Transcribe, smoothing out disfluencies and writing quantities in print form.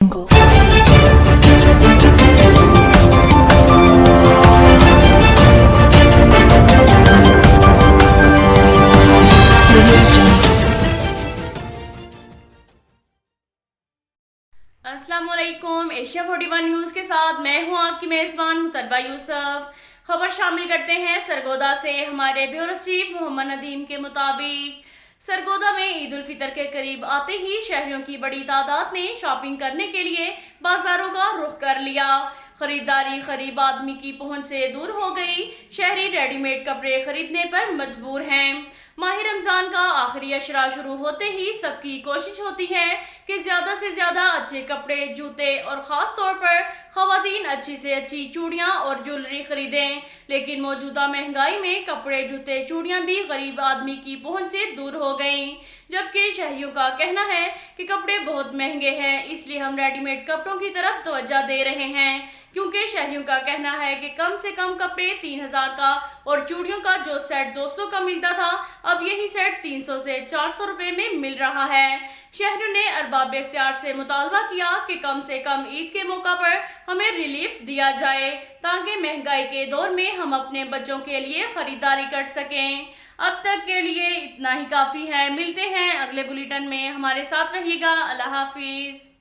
अस्सलाम वालेकुम। Asia 41 news के साथ मैं हूं आपकी मेज़बान मुतलबा यूसुफ। खबर शामिल करते हैं सरगोदा से। हमारे ब्यूरो चीफ मोहम्मद नदीम के मुताबिक सरगोदा में ईद उल फितर के करीब आते ही शहरियों की बड़ी तादाद ने शॉपिंग करने के लिए बाजारों का रुख कर लिया। खरीदारी गरीब आदमी की पहुंच से दूर हो गई। शहरी रेडीमेड कपड़े खरीदने पर मजबूर हैं। माह रमजान का आखिरी अशरा शुरू होते ही सबकी कोशिश होती है कि ज्यादा से ज्यादा अच्छे कपड़े, जूते और खास तौर पर खवातीन अच्छी से अच्छी चूड़ियां और ज्वेलरी खरीदें। लेकिन मौजूदा महंगाई में कपड़े, जूते, चूड़ियां भी गरीब आदमी की पहुंच से दूर हो गईं। जबकि शहरियों का कहना है कि कपड़े बहुत महंगे हैं, इसलिए हम रेडीमेड कपड़ों की तरफ तवज्जो दे रहे हैं। क्योंकि शहरियों का कहना है कि कम से कम कपड़े 3000 का और चूड़ियों का जो सेट 200 का मिलता था, अब यही सेट 300 से 400 रुपए में मिल रहा है। शहरियों ने अरबाब इख्तियार से मुतालबा किया कि कम से कम ईद के मौका पर हमें रिलीफ दिया जाए, ताकि महंगाई के दौर में हम अपने बच्चों के लिए खरीदारी कर सकें। अब तक के लिए इतना ही काफ़ी है। मिलते हैं अगले बुलेटिन में। हमारे साथ रहिएगा। अल्लाह हाफिज़।